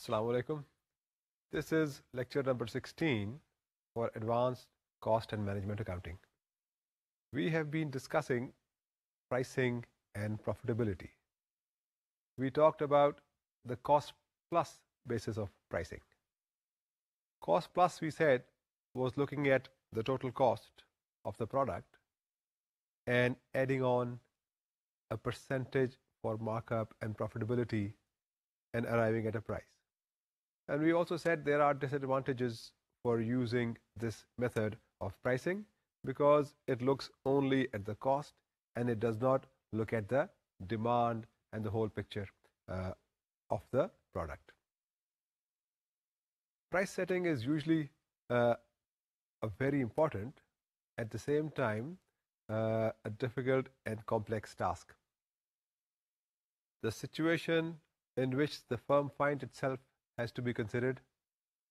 Assalamu alaikum. This is lecture number 16 for Advanced Cost and Management Accounting. We have been discussing pricing and profitability. We talked about the cost plus basis of pricing. Cost plus, we said, was looking at the total cost of the product and adding on a percentage for markup and profitability and arriving at a price. And we also said there are disadvantages for using this method of pricing because it looks only at the cost and it does not look at the demand and the whole picture of the product. Price setting is usually a very important, at the same time, a difficult and complex task. The situation in which the firm finds itself has to be considered,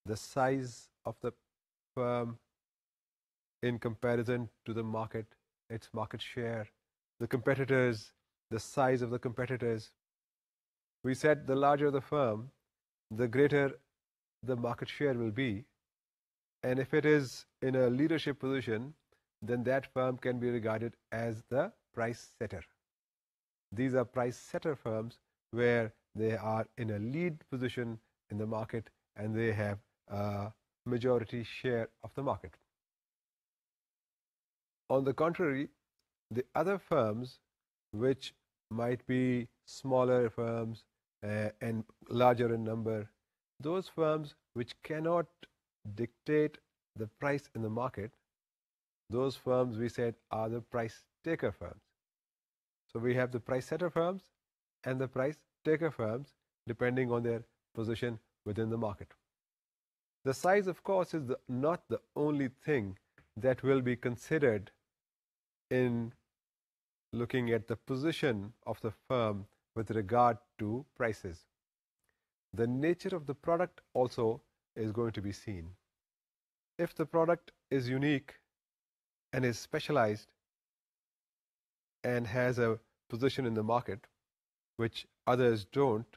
the size of the firm in comparison to the market, its market share, the competitors, the size of the competitors. We said the larger the firm, the greater the market share will be, and if it is in a leadership position, then that firm can be regarded as the price setter. These are price setter firms where they are in a lead position in the market and they have a majority share of the market. On the contrary, the other firms, which might be smaller firms and larger in number, those firms which cannot dictate the price in the market, those firms we said are the price taker firms. So we have the price setter firms and the price taker firms depending on their position within the market. The size, of course, is not the only thing that will be considered in looking at the position of the firm with regard to prices. The nature of the product also is going to be seen. If the product is unique and is specialized and has a position in the market which others don't,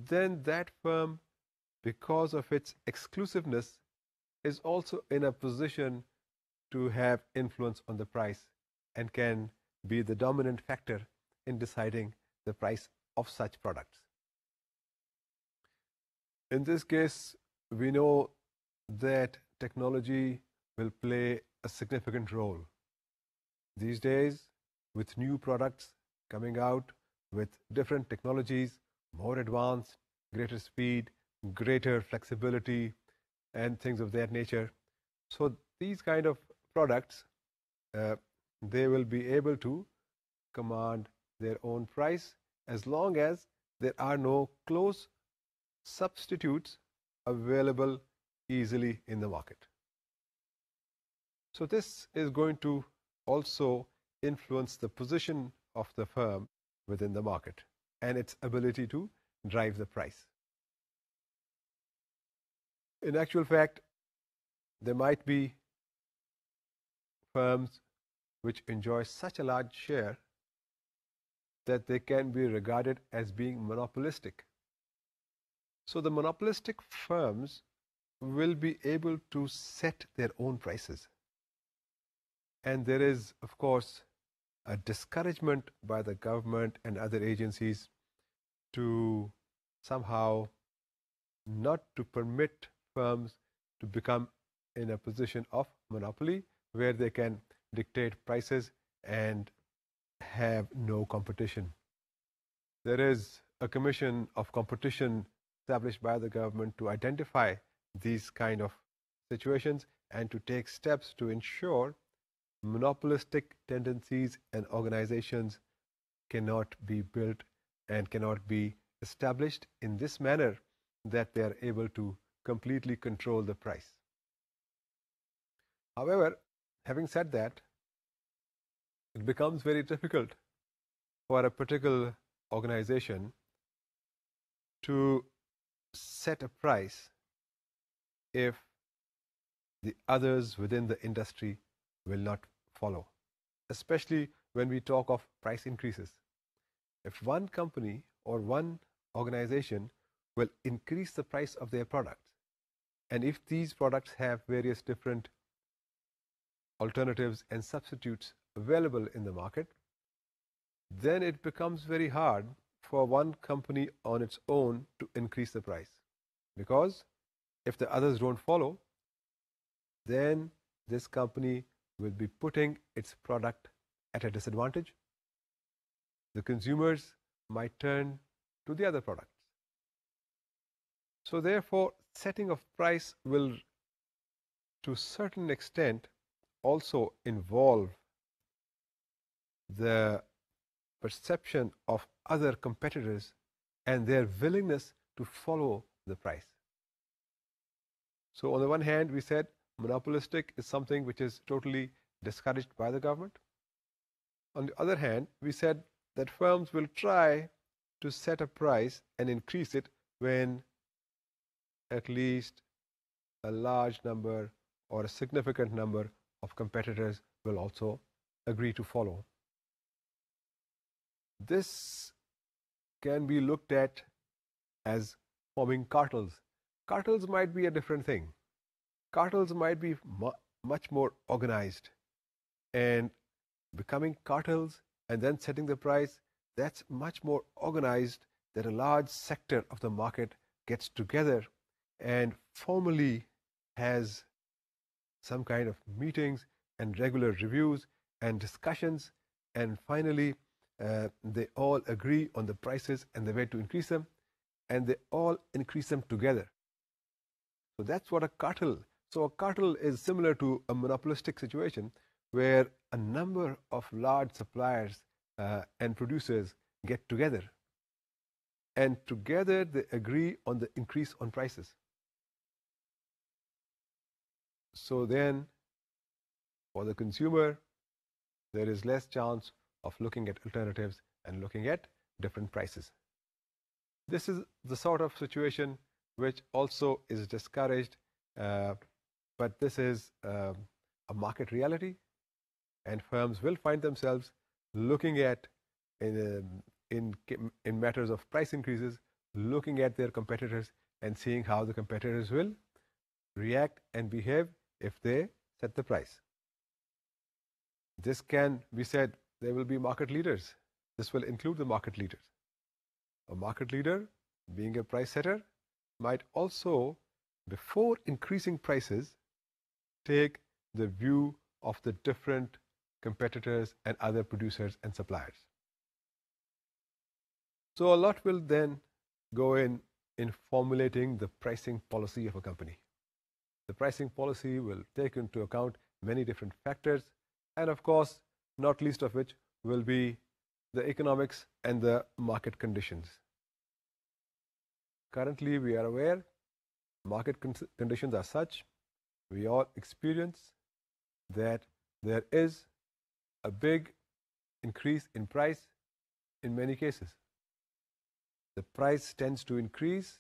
then that firm, because of its exclusiveness, is also in a position to have influence on the price and can be the dominant factor in deciding the price of such products. In this case, we know that technology will play a significant role. These days, with new products coming out with different technologies, more advanced, greater speed, greater flexibility, and things of that nature. So these kind of products, they will be able to command their own price as long as there are no close substitutes available easily in the market. So this is going to also influence the position of the firm within the market and its ability to drive the price. In actual fact, there might be firms which enjoy such a large share that they can be regarded as being monopolistic. So the monopolistic firms will be able to set their own prices. And there is, of course, a discouragement by the government and other agencies to somehow not to permit firms to become in a position of monopoly where they can dictate prices and have no competition. There is a commission of competition established by the government to identify these kind of situations and to take steps to ensure monopolistic tendencies and organizations cannot be built and cannot be established in this manner that they are able to completely control the price. However, having said that, it becomes very difficult for a particular organization to set a price if the others within the industry will not follow, especially when we talk of price increases. If one company or one organization will increase the price of their products. And if these products have various different alternatives and substitutes available in the market, then it becomes very hard for one company on its own to increase the price. Because if the others don't follow, then this company will be putting its product at a disadvantage. The consumers might turn to the other products. So therefore, setting of price will, to a certain extent, also involve the perception of other competitors and their willingness to follow the price. So on the one hand, we said monopolistic is something which is totally discouraged by the government. On the other hand, we said that firms will try to set a price and increase it when at least a large number or a significant number of competitors will also agree to follow. This can be looked at as forming cartels. Cartels might be a different thing. Cartels might be much more organized, and becoming cartels and then setting the price, that's much more organized, that a large sector of the market gets together and formally has some kind of meetings and regular reviews and discussions, and finally they all agree on the prices and the way to increase them, and they all increase them together. So that's what a cartel. So a cartel is similar to a monopolistic situation where a number of large suppliers and producers get together, and together they agree on the increase on prices. So then for the consumer, there is less chance of looking at alternatives and looking at different prices. This is the sort of situation which also is discouraged, but this is a market reality, and firms will find themselves looking at, in matters of price increases, looking at their competitors and seeing how the competitors will react and behave if they set the price. This can be said, there will be market leaders. This will include the market leaders. A market leader, being a price setter, might also, before increasing prices, take the view of the different competitors and other producers and suppliers. So a lot will then go in formulating the pricing policy of a company. The pricing policy will take into account many different factors, and of course, not least of which will be the economics and the market conditions. Currently, we are aware market conditions are such, we all experience that there is a big increase in price in many cases. The price tends to increase.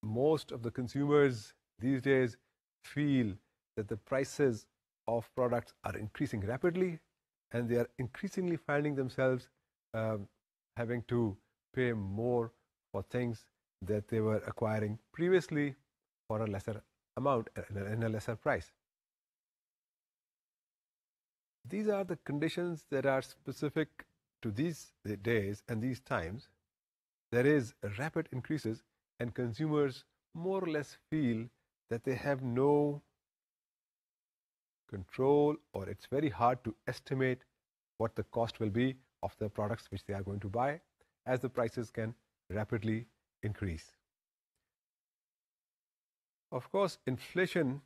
Most of the consumers these days feel that the prices of products are increasing rapidly, and they are increasingly finding themselves having to pay more for things that they were acquiring previously for a lesser amount and a lesser price. These are the conditions that are specific to these days and these times. There is rapid increases, and consumers more or less feel that they have no control, or it's very hard to estimate what the cost will be of the products which they are going to buy, as the prices can rapidly increase. Of course, inflation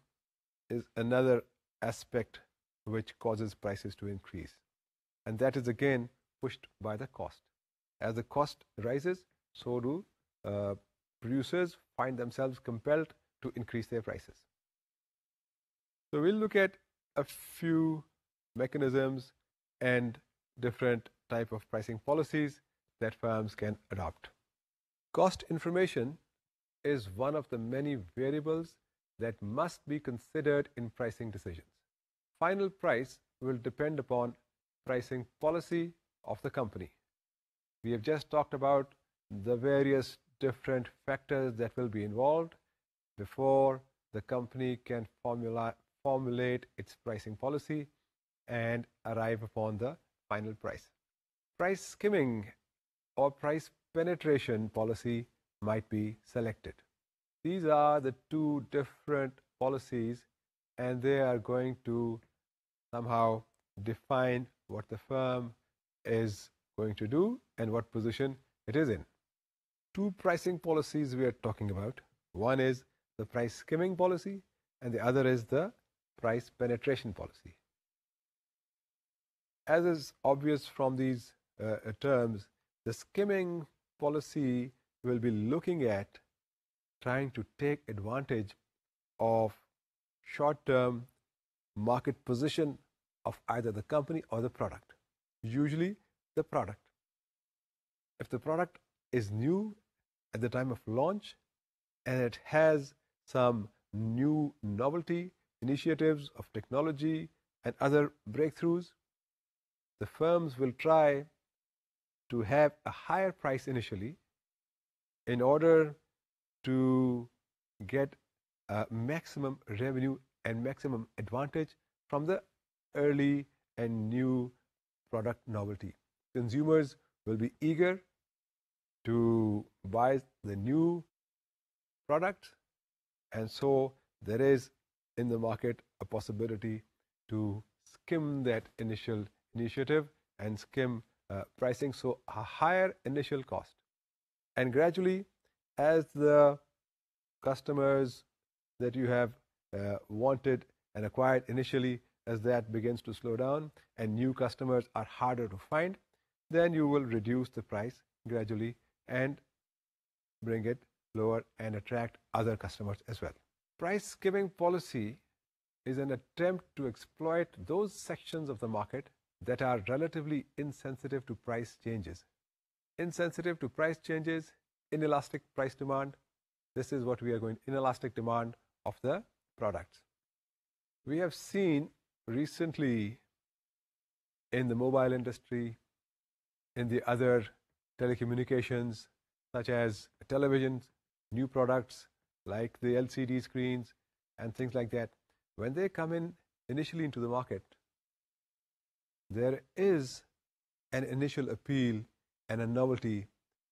is another aspect which causes prices to increase, and that is again pushed by the cost. As the cost rises, so do producers find themselves compelled to increase their prices. So we'll look at a few mechanisms and different type of pricing policies that firms can adopt. Cost information is one of the many variables that must be considered in pricing decisions. Final price will depend upon pricing policy of the company. We have just talked about the various different factors that will be involved before the company can formulate its pricing policy and arrive upon the final price. Price skimming or price penetration policy might be selected. These are the two different policies, and they are going to somehow define what the firm is going to do and what position it is in. Two pricing policies we are talking about. One is the price skimming policy, and the other is the price penetration policy. As is obvious from these terms, the skimming policy will be looking at trying to take advantage of short-term market position of either the company or the product. Usually the product. If the product is new at the time of launch and it has some new novelty initiatives of technology and other breakthroughs, the firms will try to have a higher price initially in order to get maximum revenue and maximum advantage from the early and new product novelty. Consumers will be eager to buy the new product, and so there is in the market a possibility to skim that initial initiative and skim pricing, so a higher initial cost. And gradually, as the customers that you have wanted and acquired initially, as that begins to slow down and new customers are harder to find, then you will reduce the price gradually and bring it lower and attract other customers as well. Price skimming policy is an attempt to exploit those sections of the market that are relatively insensitive to price changes. Insensitive to price changes, inelastic price demand. This is what we are going, inelastic demand of the products. We have seen recently in the mobile industry, in the other telecommunications, such as televisions, new products like the LCD screens and things like that, when they come in initially into the market, there is an initial appeal and a novelty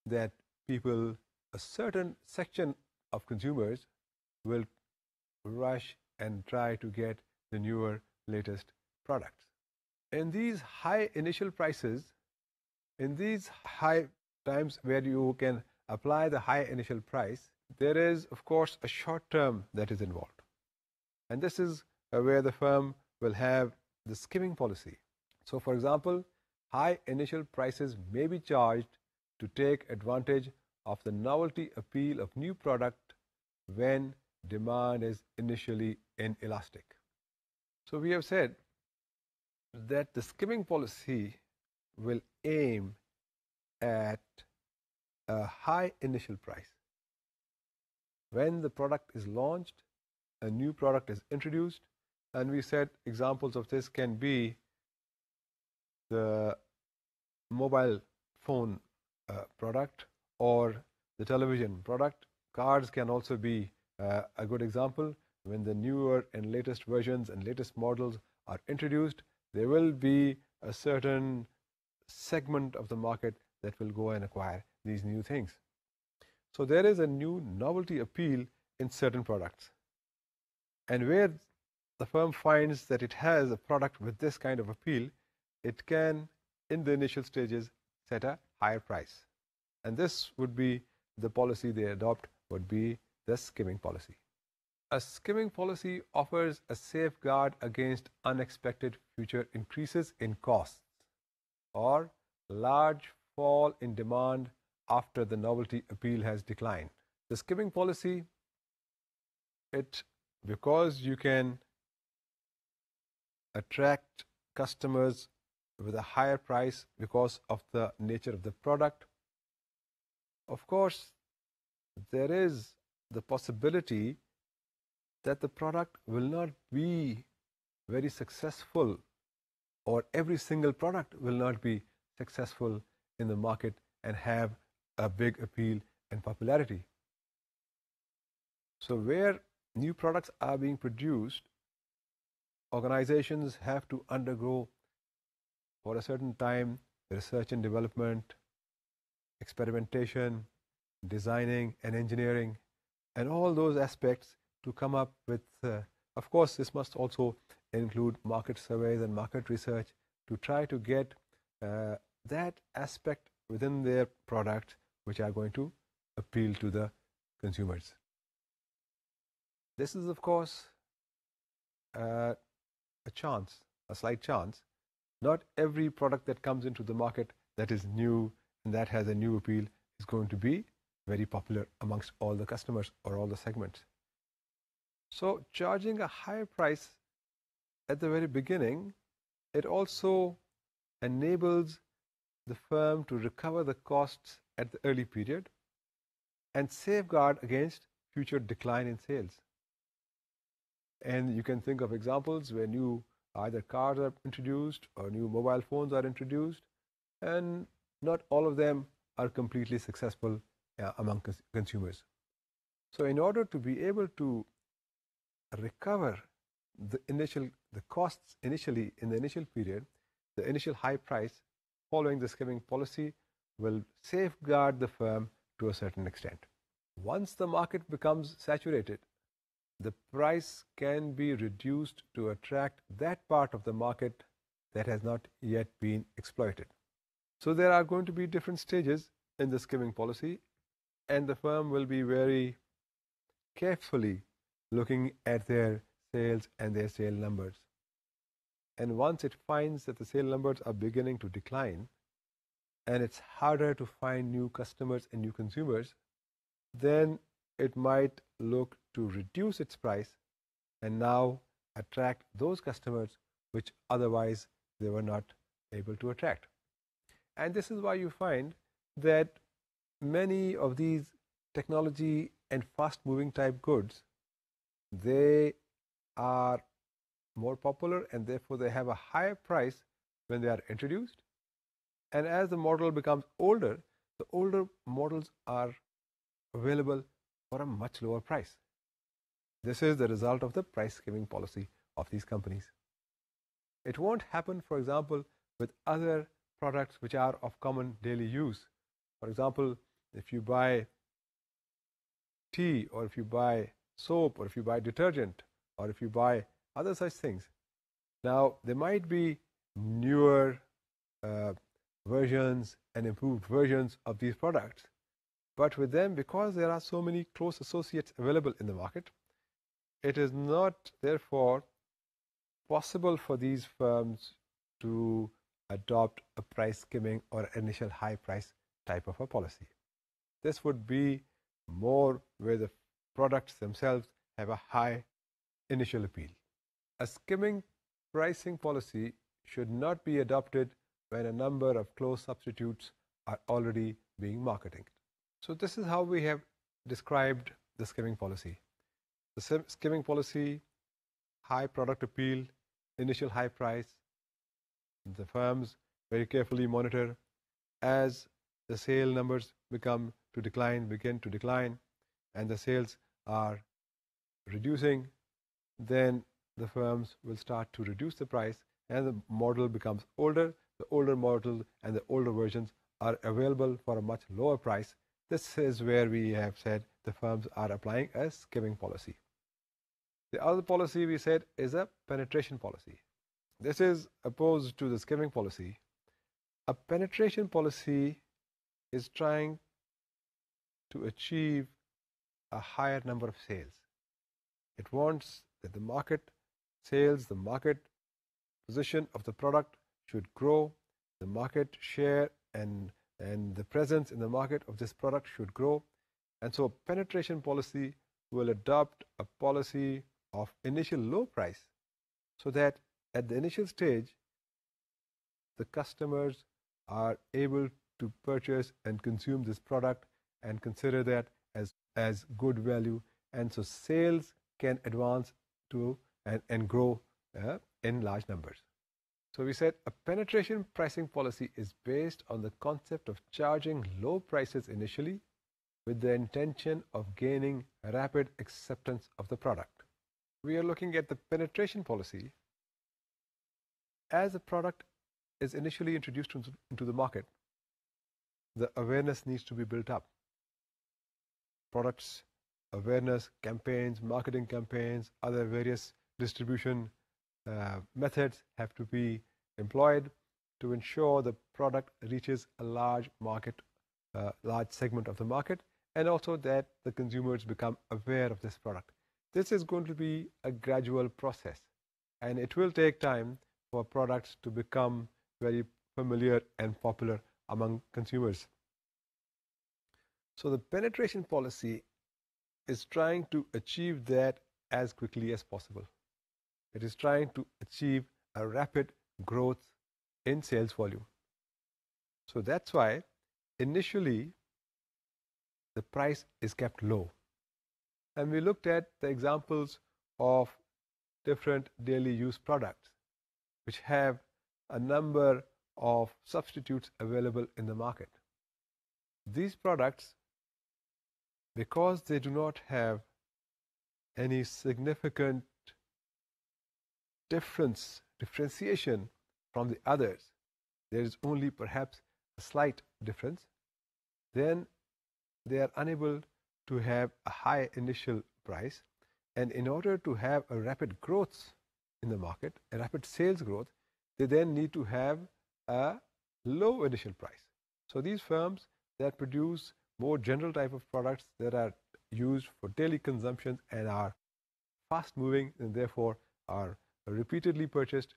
that people, a certain section of consumers, will rush and try to get the newer, latest products. In these high initial prices, in these high times where you can apply the high initial price, there is, of course, a short term that is involved. And this is where the firm will have the skimming policy. So, for example, high initial prices may be charged to take advantage of the novelty appeal of new product when demand is initially inelastic. So we have said that the skimming policy will aim at a high initial price. When the product is launched, a new product is introduced, and we said examples of this can be the mobile phone product or the television product. Cars can also be a good example. When the newer and latest versions and latest models are introduced, there will be a certain segment of the market that will go and acquire these new things. So there is a new novelty appeal in certain products. And where the firm finds that it has a product with this kind of appeal, it can, in the initial stages, set a higher price. And this would be the policy they adopt, would be the skimming policy. A skimming policy offers a safeguard against unexpected future increases in costs or large fall in demand after the novelty appeal has declined. The skimming policy, because you can attract customers with a higher price because of the nature of the product. Of course, there is the possibility that the product will not be very successful, or every single product will not be successful in the market and have a big appeal and popularity. So where new products are being produced, organizations have to undergo for a certain time research and development, experimentation, designing and engineering, and all those aspects to come up with, of course, this must also include market surveys and market research to try to get that aspect within their product which are going to appeal to the consumers. This is, of course, a chance, a slight chance. Not every product that comes into the market that is new and that has a new appeal is going to be very popular amongst all the customers or all the segments. So charging a higher price at the very beginning, it also enables the firm to recover the costs at the early period and safeguard against future decline in sales. And you can think of examples where new either cars are introduced or new mobile phones are introduced, and not all of them are completely successful among consumers. So in order to be able to recover the costs initially in the initial period, the initial high price following the skimming policy will safeguard the firm to a certain extent. Once the market becomes saturated, the price can be reduced to attract that part of the market that has not yet been exploited. So there are going to be different stages in the skimming policy, and the firm will be very carefully looking at their sales and their sale numbers. And once it finds that the sale numbers are beginning to decline and it's harder to find new customers and new consumers, then it might look to reduce its price and now attract those customers which otherwise they were not able to attract. And this is why you find that many of these technology and fast-moving type goods, they are more popular and therefore they have a higher price when they are introduced. And as the model becomes older, the older models are available for a much lower price. This is the result of the price skimming policy of these companies. It won't happen, for example, with other products which are of common daily use. For example, if you buy tea, or if you buy soap, or if you buy detergent, or if you buy other such things. Now, there might be newer versions and improved versions of these products, but with them, because there are so many close associates available in the market, it is not, therefore, possible for these firms to adopt a price skimming or initial high price type of a policy. This would be more where the products themselves have a high initial appeal. A skimming pricing policy should not be adopted when a number of close substitutes are already being marketed. So this is how we have described the skimming policy. The skimming policy, high product appeal, initial high price. The firms very carefully monitor as the sale numbers begin to decline, and the sales are reducing, then the firms will start to reduce the price and the model becomes older. The older model and the older versions are available for a much lower price. This is where we have said the firms are applying a skimming policy. The other policy we said is a penetration policy. This is opposed to the skimming policy. A penetration policy is trying to achieve a higher number of sales. It wants that the market sales, the market position of the product should grow, the market share and the presence in the market of this product should grow. And so penetration policy will adopt a policy of initial low price so that at the initial stage, the customers are able to purchase and consume this product and consider that as good value, and so sales can advance to and grow in large numbers. So we said a penetration pricing policy is based on the concept of charging low prices initially with the intention of gaining rapid acceptance of the product. We are looking at the penetration policy as a product is initially introduced into the market. The awareness needs to be built up. Products awareness campaigns, marketing campaigns, other various distribution methods have to be employed to ensure the product reaches a large segment of the market, and also that the consumers become aware of this product. This is going to be a gradual process, and it will take time for products to become very familiar and popular among consumers. So the penetration policy is trying to achieve that as quickly as possible. It is trying to achieve a rapid growth in sales volume. So that's why initially the price is kept low. And we looked at the examples of different daily use products which have a number of substitutes available in the market. These products, because they do not have any significant differentiation from the others, there is only perhaps a slight difference, then they are unable to have a high initial price. And in order to have a rapid growth in the market, a rapid sales growth, they then need to have a low initial price. So these firms that produce more general type of products that are used for daily consumption and are fast moving and therefore are repeatedly purchased,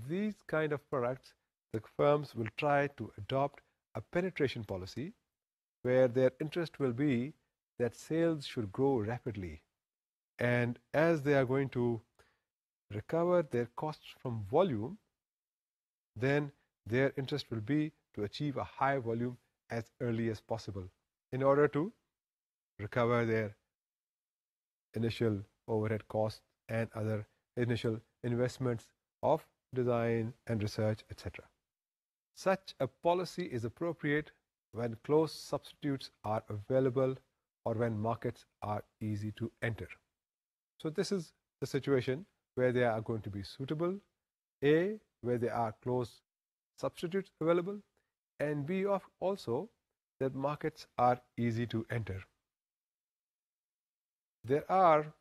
these kind of products, the firms will try to adopt a penetration policy where their interest will be that sales should grow rapidly, and as they are going to recover their costs from volume, then their interest will be to achieve a high volume as early as possible in order to recover their initial overhead costs and other initial investments of design and research, etc. Such a policy is appropriate when close substitutes are available or when markets are easy to enter. So this is the situation where they are going to be suitable, A, where there are close substitutes available, and B, also that markets are easy to enter. There are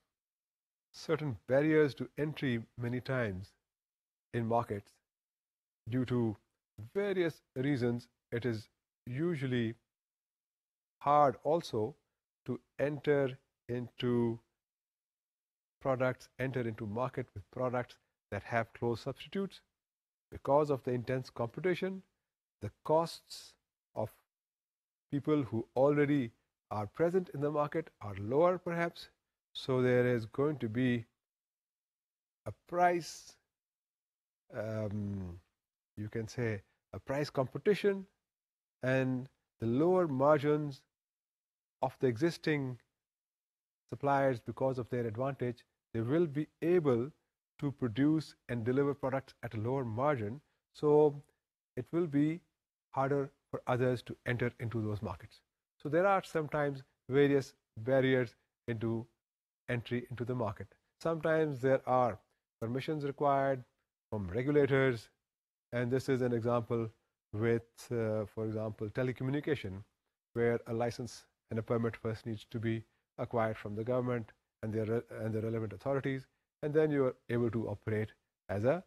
certain barriers to entry many times in markets due to various reasons. It is usually hard also to enter into market with products that have close substitutes because of the intense competition. The costs of people who already are present in the market are lower perhaps, so there is going to be a price, you can say a price competition, and the lower margins of the existing suppliers, because of their advantage, they will be able to produce and deliver products at a lower margin, so it will be harder for others to enter into those markets. So there are sometimes various barriers into entry into the market. Sometimes there are permissions required from regulators, and this is an example with, for example, telecommunication, where a license and a permit first needs to be acquired from the government and the relevant authorities, and then you are able to operate as a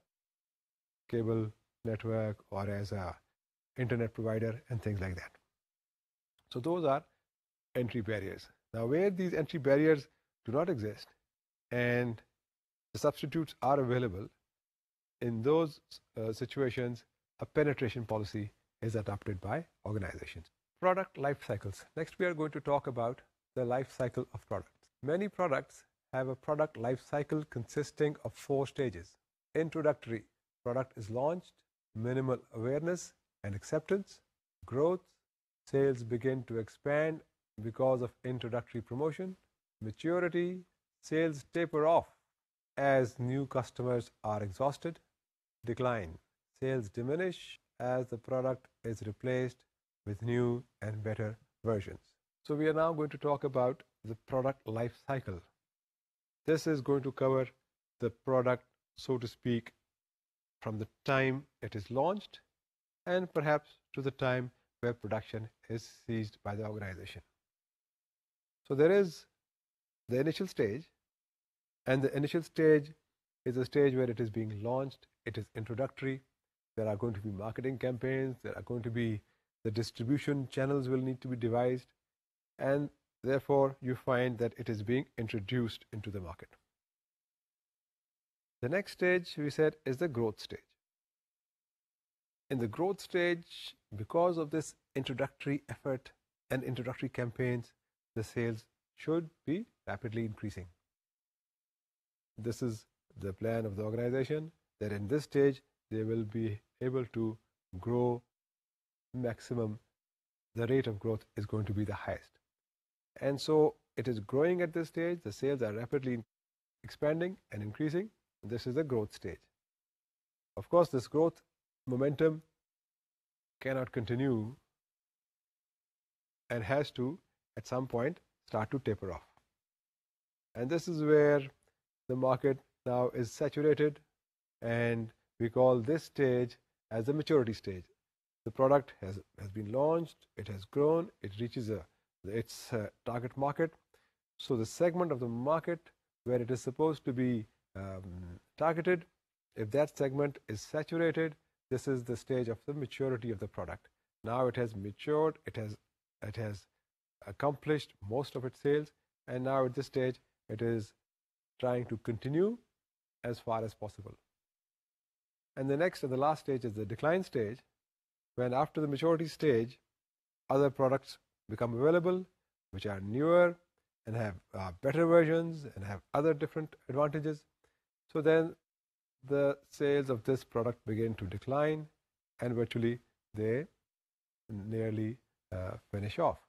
cable network or as a internet provider and things like that. So those are entry barriers. Now, where these entry barriers do not exist and the substitutes are available, in those situations, a penetration policy is adopted by organizations. Product life cycles. Next, we are going to talk about the life cycle of products. Many products have a product life cycle consisting of 4 stages. Introductory, product is launched. Minimal awareness and acceptance. Growth, sales begin to expand because of introductory promotion. Maturity, sales taper off as new customers are exhausted. Decline, sales diminish as the product is replaced with new and better versions. So we are now going to talk about the product life cycle. This is going to cover the product, so to speak, from the time it is launched and perhaps to the time where production is ceased by the organization. So there is the initial stage, and the initial stage is a stage where it is being launched. It is introductory. There are going to be marketing campaigns. There are going to be the distribution channels will need to be devised, and therefore you find that it is being introduced into the market. The next stage we said is the growth stage. In the growth stage, because of this introductory effort and introductory campaigns, the sales should be rapidly increasing. This is the plan of the organization, that in this stage they will be able to grow maximum. The rate of growth is going to be the highest. And so it is growing at this stage. The sales are rapidly expanding and increasing. This is the growth stage. Of course, this growth momentum cannot continue and has to, at some point, start to taper off. And this is where the market now is saturated, and we call this stage as the maturity stage. The product has been launched, it has grown, it reaches its target market. So the segment of the market where it is supposed to be targeted, if that segment is saturated, this is the stage of the maturity of the product. Now it has matured, it has accomplished most of its sales, and now at this stage it is trying to continue as far as possible. And the next and the last stage is the decline stage, when after the maturity stage, other products become available which are newer and have better versions and have other different advantages. So then the sales of this product begin to decline, and virtually they nearly finish off.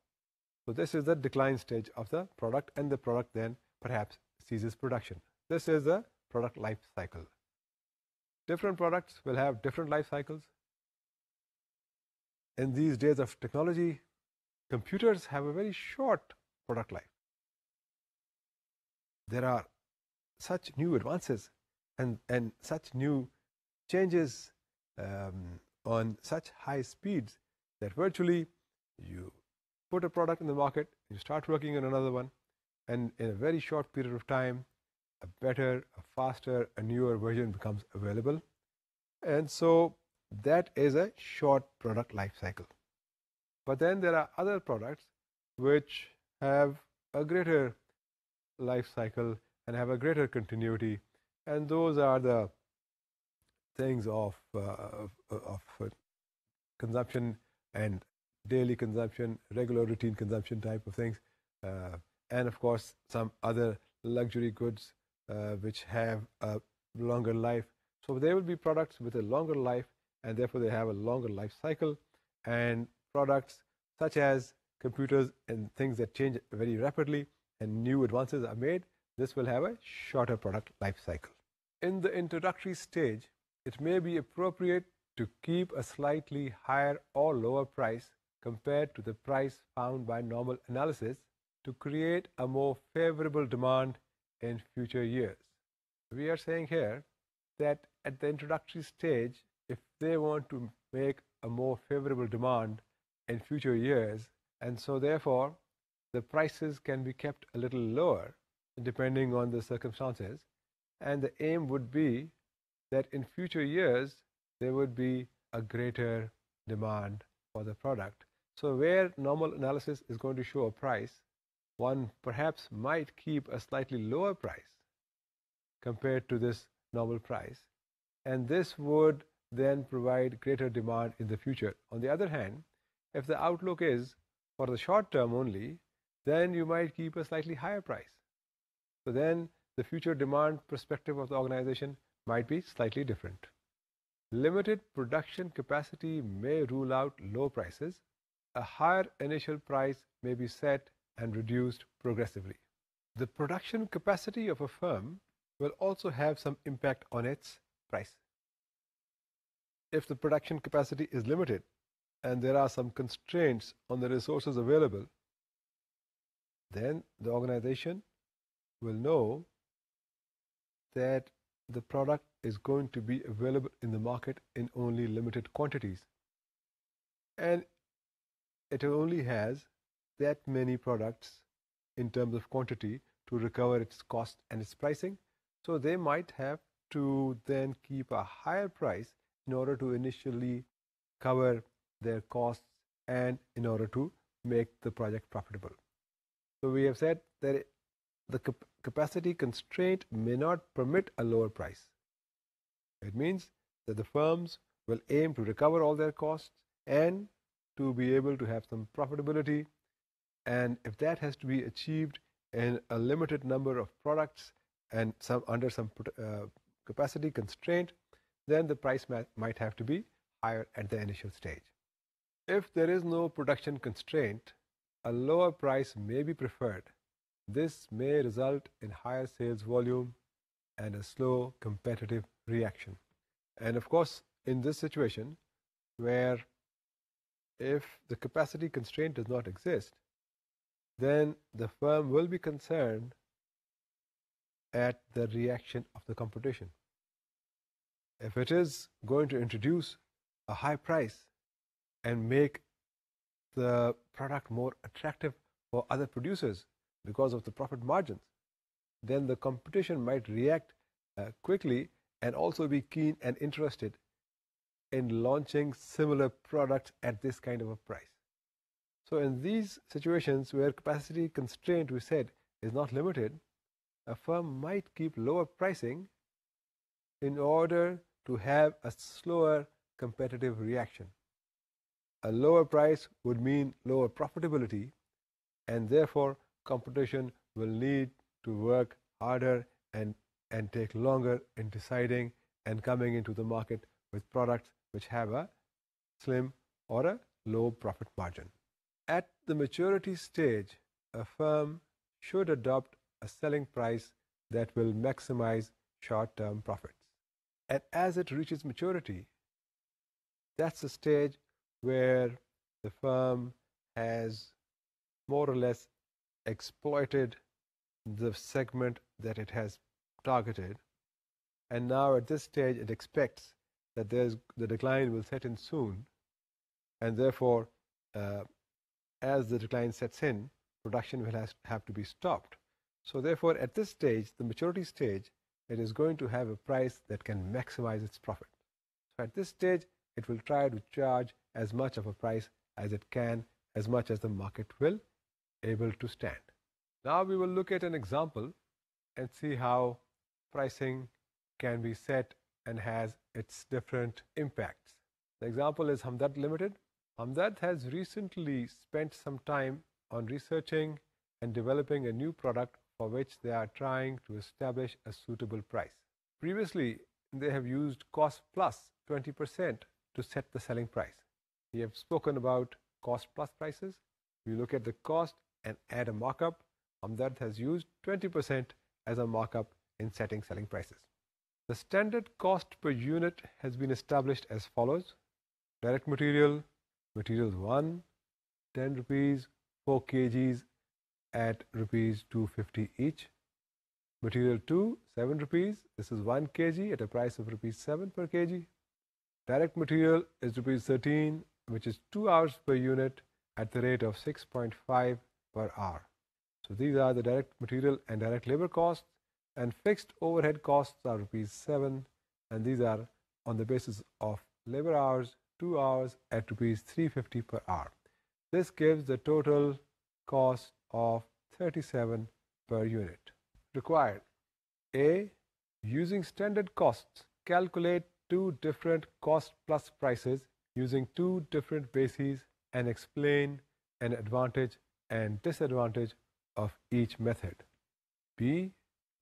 So this is the decline stage of the product, and the product then perhaps ceases production. This is the product life cycle. Different products will have different life cycles. In these days of technology, computers have a very short product life. There are such new advances and such new changes on such high speeds that virtually you put a product in the market, you start working on another one, and in a very short period of time, a better, a faster, a newer version becomes available. And so that is a short product life cycle. But then there are other products which have a greater life cycle and have a greater continuity, and those are the things of consumption and daily consumption, regular routine consumption type of things, and of course some other luxury goods which have a longer life. So there will be products with a longer life, and therefore they have a longer life cycle, and products such as computers and things that change very rapidly and new advances are made, this will have a shorter product life cycle. In the introductory stage, it may be appropriate to keep a slightly higher or lower price compared to the price found by normal analysis to create a more favorable demand in future years. We are saying here that at the introductory stage, if they want to make a more favorable demand in future years, and so therefore the prices can be kept a little lower depending on the circumstances, and the aim would be that in future years there would be a greater demand for the product. So where normal analysis is going to show a price, one perhaps might keep a slightly lower price compared to this normal price, and this would then provide greater demand in the future. On the other hand, if the outlook is for the short term only, then you might keep a slightly higher price. So then the future demand perspective of the organization might be slightly different. Limited production capacity may rule out low prices. A higher initial price may be set and reduced progressively. The production capacity of a firm will also have some impact on its price. if the production capacity is limited and there are some constraints on the resources available, then the organization will know that the product is going to be available in the market in only limited quantities, and it only has that many products in terms of quantity to recover its cost and its pricing. So they might have to then keep a higher price in order to initially cover their costs and in order to make the project profitable. So we have said that the capacity constraint may not permit a lower price. It means that the firms will aim to recover all their costs and to be able to have some profitability, and if that has to be achieved in a limited number of products and under some capacity constraint, then the price might have to be higher at the initial stage. If there is no production constraint, a lower price may be preferred. This may result in higher sales volume and a slow competitive reaction. And of course, in this situation, where if the capacity constraint does not exist, then the firm will be concerned at the reaction of the competition. If it is going to introduce a high price and make the product more attractive for other producers because of the profit margins, then the competition might react quickly and also be keen and interested in launching similar products at this kind of a price. So in these situations where capacity constraint, we said, is not limited, a firm might keep lower pricing in order to have a slower competitive reaction. A lower price would mean lower profitability, and therefore competition will need to work harder and take longer in deciding and coming into the market with products which have a slim or a low profit margin. At the maturity stage, a firm should adopt a selling price that will maximize short-term profits. And as it reaches maturity, that's the stage where the firm has more or less exploited the segment that it has targeted, and now at this stage it expects that the decline will set in soon, and therefore as the decline sets in, production will have to be stopped. So therefore at this stage, the maturity stage, it is going to have a price that can maximize its profit. So at this stage it will try to charge as much of a price as it can, as much as the market will able to stand. Now we will look at an example and see how pricing can be set and has its different impacts. The example is Hamdard Limited. Hamdard has recently spent some time on researching and developing a new product for which they are trying to establish a suitable price. Previously, they have used cost plus 20% to set the selling price. We have spoken about cost plus prices. We look at the cost and add a markup. Hamdard has used 20% as a markup in setting selling prices. The standard cost per unit has been established as follows. Direct material, materials 1, 10 rupees, 4 kgs at rupees 250 each. Material 2, 7 rupees. This is 1 kg at a price of rupees 7 per kg. Direct material is rupees 13, which is 2 hours per unit at the rate of 6.5 per hour. So these are the direct material and direct labor costs, and fixed overhead costs are rupees 7, and these are on the basis of labor hours, 2 hours at rupees 350 per hour. This gives the total cost of 37 per unit. Required: A. Using standard costs, calculate two different cost plus prices using two different bases and explain an advantage and disadvantage of each method. B.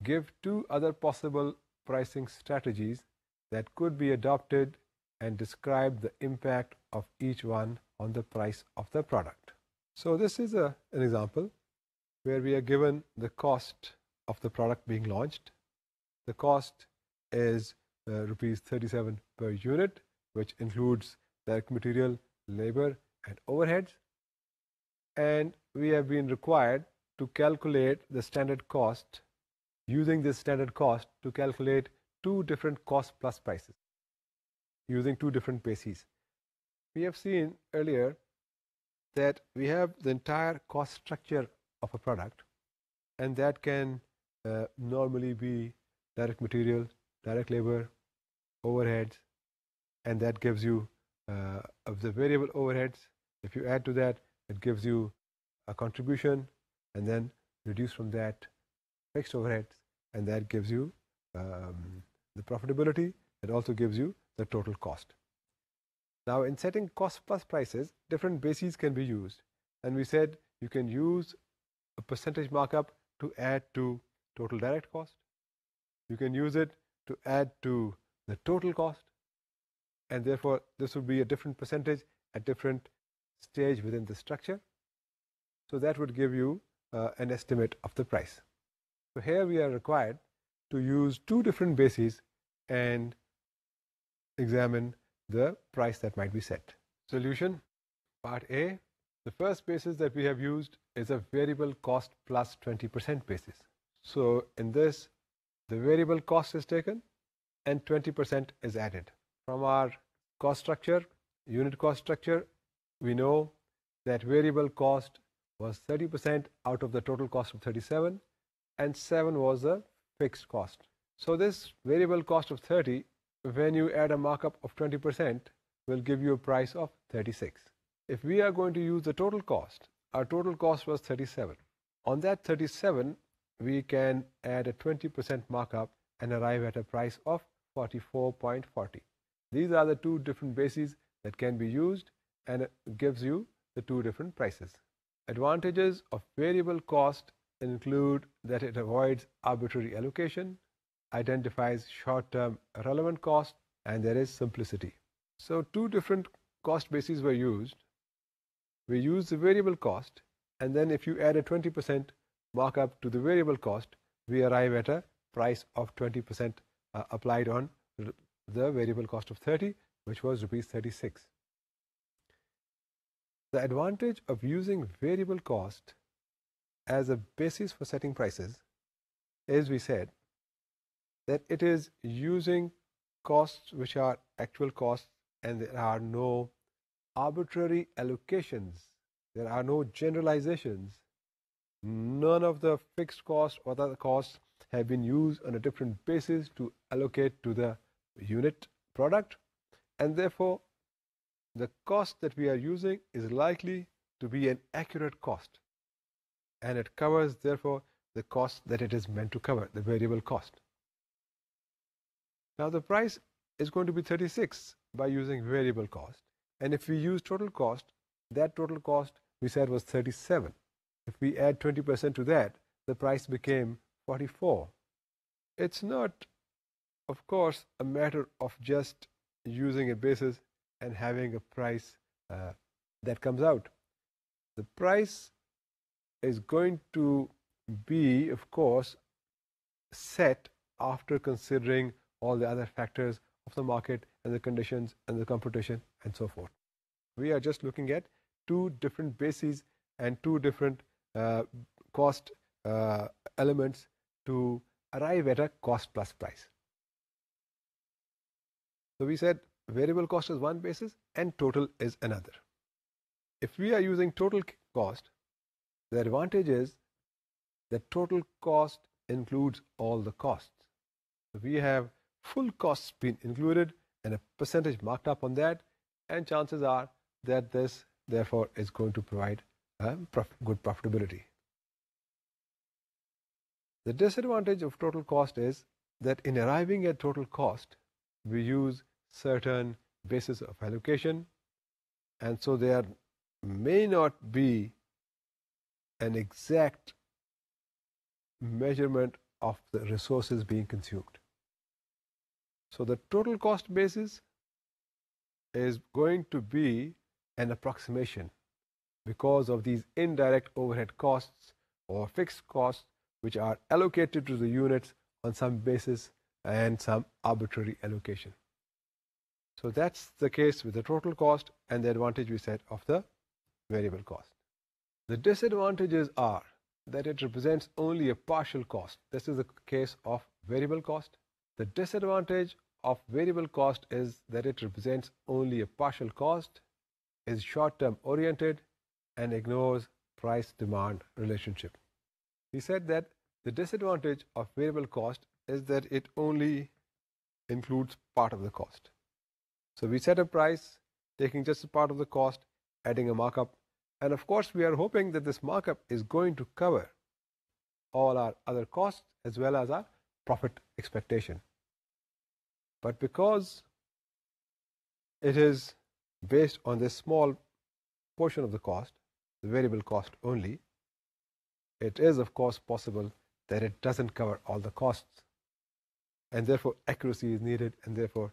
Give two other possible pricing strategies that could be adopted and describe the impact of each one on the price of the product. So this is an example where we are given the cost of the product being launched. The cost is rupees 37 per unit, which includes direct material, labor, and overheads. And we have been required to calculate the standard cost, using this standard cost to calculate two different cost plus prices using two different bases. We have seen earlier that we have the entire cost structure of a product, and that can normally be direct material, direct labor, overheads, and that gives you of the variable overheads. If you add to that, it gives you a contribution, and then reduce from that fixed overheads, and that gives you the profitability. It also gives you the total cost. Now, in setting cost plus prices, different bases can be used, and we said you can use a percentage markup to add to total direct cost. You can use it to add to the total cost, and therefore this would be a different percentage at different stage within the structure. So that would give you an estimate of the price. So here we are required to use two different bases and examine the price that might be set. Solution. Part A. The first basis that we have used is a variable cost plus 20% basis. So in this, the variable cost is taken and 20% is added. From our cost structure, unit cost structure, we know that variable cost was 30% out of the total cost of 37, and 7 was the fixed cost. So this variable cost of 30, when you add a markup of 20%, will give you a price of 36. If we are going to use the total cost, our total cost was 37. On that 37, we can add a 20% markup and arrive at a price of 44.40. These are the two different bases that can be used, and it gives you the two different prices. Advantages of variable cost include that it avoids arbitrary allocation, identifies short-term relevant cost, and there is simplicity. So two different cost bases were used. We used the variable cost, and then if you add a 20% markup to the variable cost, we arrive at a price of 20% applied on the variable cost of 30, which was rupees 36. The advantage of using variable cost as a basis for setting prices is, we said, that it is using costs which are actual costs, and there are no arbitrary allocations, there are no generalizations. None of the fixed costs or other costs have been used on a different basis to allocate to the unit product, and therefore the cost that we are using is likely to be an accurate cost, and it covers therefore the cost that it is meant to cover, the variable cost. Now the price is going to be 36 by using variable cost, and if we use total cost, that total cost we said was 37. If we add 20% to that, the price became 44. It's not, of course, a matter of just using a basis and having a price that comes out. The price is going to be, of course, set after considering all the other factors of the market and the conditions and the competition and so forth. We are just looking at two different bases and two different cost elements to arrive at a cost plus price. So we said variable cost is one basis and total is another. If we are using total cost, the advantage is that total cost includes all the costs. So we have full costs being included and a percentage marked up on that, and chances are that this therefore is going to provide good profitability. The disadvantage of total cost is that in arriving at total cost, we use certain basis of allocation, and so there may not be an exact measurement of the resources being consumed. So the total cost basis is going to be an approximation because of these indirect overhead costs or fixed costs which are allocated to the units on some basis and some arbitrary allocation. So that's the case with the total cost and the advantage we said of the variable cost. The disadvantages are that it represents only a partial cost. This is the case of variable cost. The disadvantage of variable cost is that it represents only a partial cost, is short-term oriented, and ignores price-demand relationship. He said that the disadvantage of variable cost is that it only includes part of the cost. So we set a price, taking just a part of the cost, adding a markup, and of course we are hoping that this markup is going to cover all our other costs as well as our profit expectation. But because it is based on this small portion of the cost, the variable cost only, it is of course possible that it doesn't cover all the costs, and therefore accuracy is needed, and therefore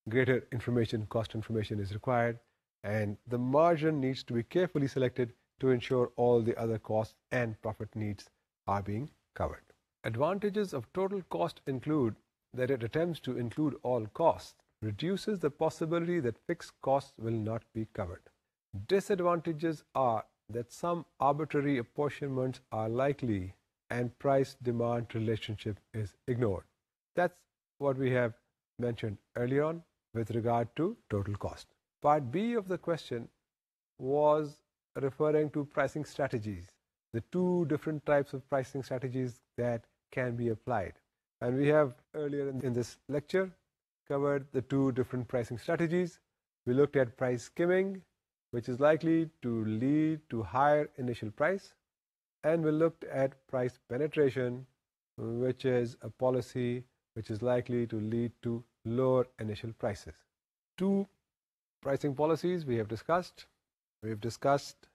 greater information, cost information is required, and the margin needs to be carefully selected to ensure all the other costs and profit needs are being covered. Advantages of total cost include that it attempts to include all costs, reduces the possibility that fixed costs will not be covered. Disadvantages are that some arbitrary apportionments are likely and price-demand relationship is ignored. That's what we have mentioned earlier on with regard to total cost. Part B of the question was referring to pricing strategies, the two different types of pricing strategies that can be applied. And we have earlier in this lecture covered the two different pricing strategies. We looked at price skimming, which is likely to lead to higher initial price, and we looked at price penetration, which is a policy which is likely to lead to lower initial prices. Two pricing policies we have discussed. We have discussed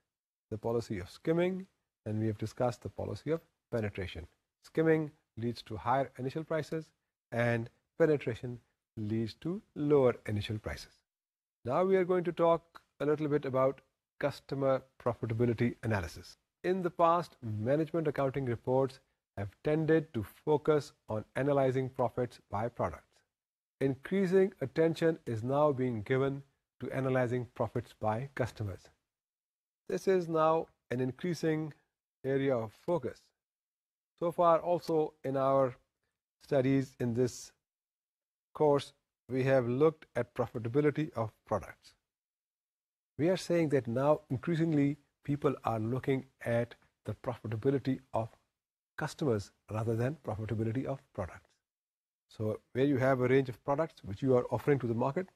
the policy of skimming, and we have discussed the policy of penetration. Skimming leads to higher initial prices, and penetration leads to lower initial prices. Now we are going to talk a little bit about customer profitability analysis. In the past, management accounting reports have tended to focus on analyzing profits by products. Increasing attention is now being given to analyzing profits by customers. This is now an increasing area of focus. So far, also in our studies in this course, we have looked at profitability of products. We are saying that now increasingly people are looking at the profitability of customers rather than profitability of products. So where you have a range of products which you are offering to the market,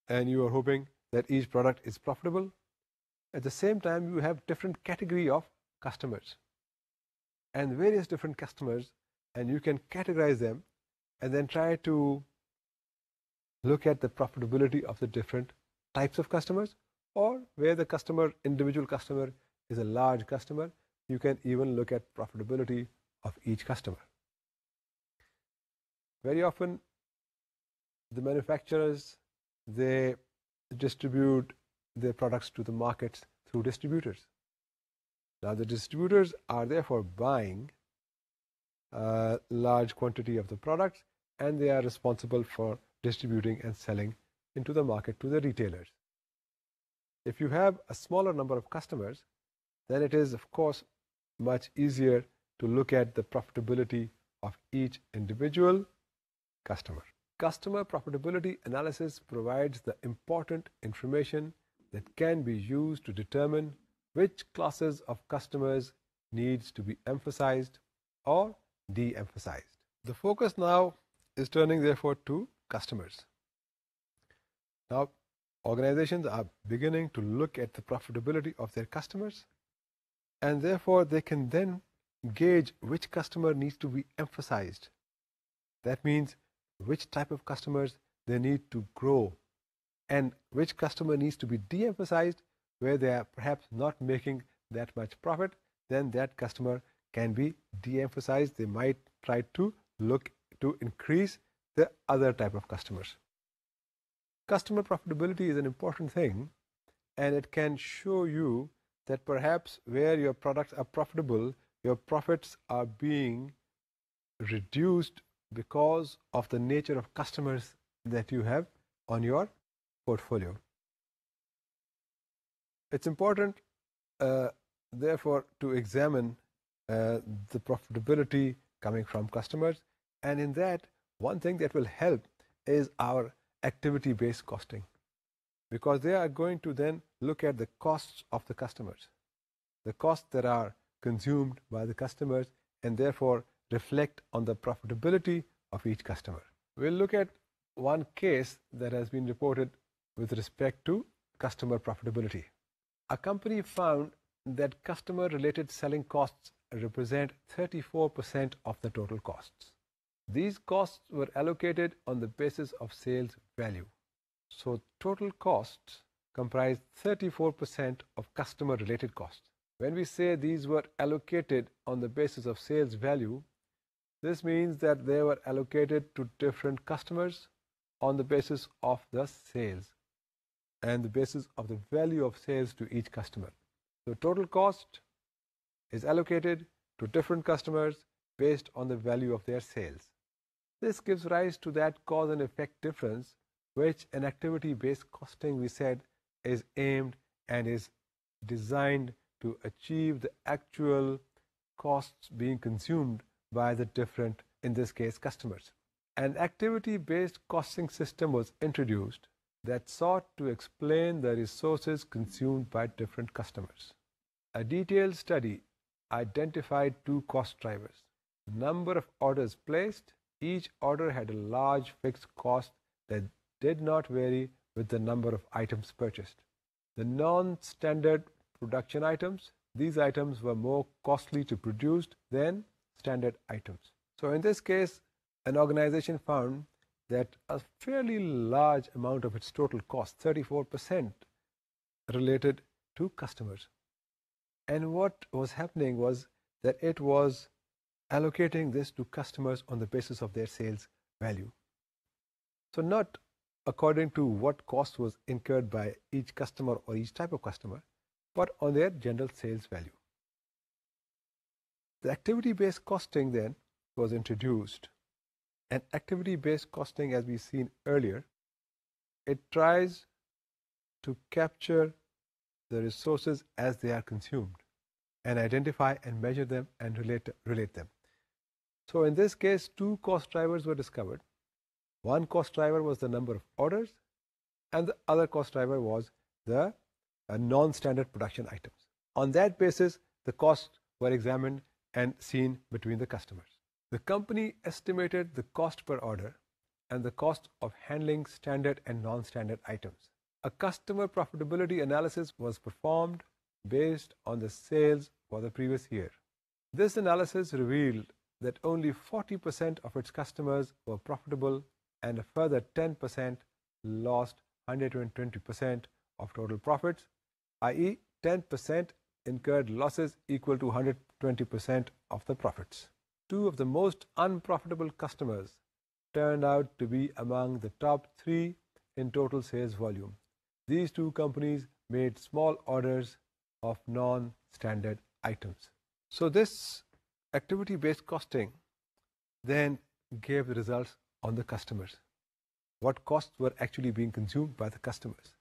and you are hoping that each product is profitable, at the same time you have different category of customers and various different customers, and you can categorize them and then try to look at the profitability of the different types of customers, or where the individual customer is a large customer, you can even look at profitability of each customer. Very often the manufacturers, they distribute their products to the markets through distributors. Now the distributors are therefore buying a large quantity of the products, and they are responsible for distributing and selling into the market to the retailers. If you have a smaller number of customers, then it is of course much easier to look at the profitability of each individual customer. Customer profitability analysis provides the important information that can be used to determine which classes of customers needs to be emphasized or de-emphasized. The focus now is turning therefore to customers. Now, organizations are beginning to look at the profitability of their customers, and therefore they can then gauge which customer needs to be emphasized. That means which type of customers they need to grow, and which customer needs to be de-emphasized where they are perhaps not making that much profit. Then that customer can be de-emphasized. They might try to look to increase the other type of customers. Customer profitability is an important thing, and it can show you that perhaps where your products are profitable, your profits are being reduced because of the nature of customers that you have on your portfolio. It's important, therefore, to examine the profitability coming from customers, and in that, one thing that will help is our activity-based costing, because they are going to then look at the costs of the customers, the costs that are consumed by the customers, and therefore reflect on the profitability of each customer. We'll look at one case that has been reported with respect to customer profitability. A company found that customer-related selling costs represent 34% of the total costs. These costs were allocated on the basis of sales value. So total costs comprise 34% of customer-related costs. When we say these were allocated on the basis of sales value, this means that they were allocated to different customers on the basis of the sales and the basis of the value of sales to each customer. So total cost is allocated to different customers based on the value of their sales. This gives rise to that cause and effect difference, which an activity-based costing, we said, is aimed and is designed to achieve the actual costs being consumed by the different, in this case, customers. An activity-based costing system was introduced that sought to explain the resources consumed by different customers. A detailed study identified two cost drivers: number of orders placed. Each order had a large fixed cost that did not vary with the number of items purchased. The non-standard production items, these items were more costly to produce than standard items. So in this case, an organization found that a fairly large amount of its total cost, 34%, related to customers. And what was happening was that it was allocating this to customers on the basis of their sales value. So not according to what cost was incurred by each customer or each type of customer, but on their general sales value. The activity-based costing then was introduced. And activity-based costing, as we've seen earlier, it tries to capture the resources as they are consumed and identify and measure them and relate them. So in this case, two cost drivers were discovered. One cost driver was the number of orders, and the other cost driver was the non-standard production items. On that basis, the costs were examined and seen between the customers. The company estimated the cost per order and the cost of handling standard and non-standard items. A customer profitability analysis was performed based on the sales for the previous year. This analysis revealed that only 40% of its customers were profitable and a further 10% lost 120% of total profits, i.e. 10% incurred losses equal to 120% of the profits. Two of the most unprofitable customers turned out to be among the top 3 in total sales volume. These two companies made small orders of non-standard items. So this activity-based costing then gave the results on the customers. What costs were actually being consumed by the customers.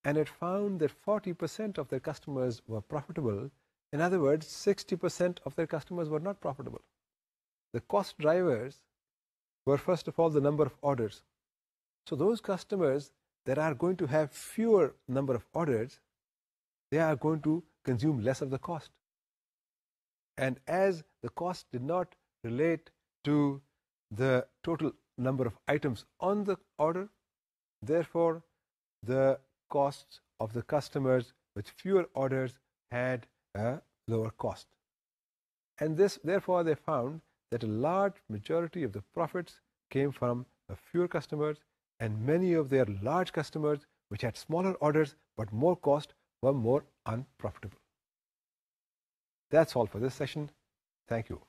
And it found that 40% of their customers were profitable. In other words, 60% of their customers were not profitable. The cost drivers were, first of all, the number of orders. So those customers that are going to have fewer number of orders, they are going to consume less of the cost. And as the cost did not relate to the total number of items on the order, therefore the costs of the customers with fewer orders had a lower cost. And this, therefore, they found that a large majority of the profits came from fewer customers, and many of their large customers, which had smaller orders but more cost, were more unprofitable. That's all for this session. Thank you.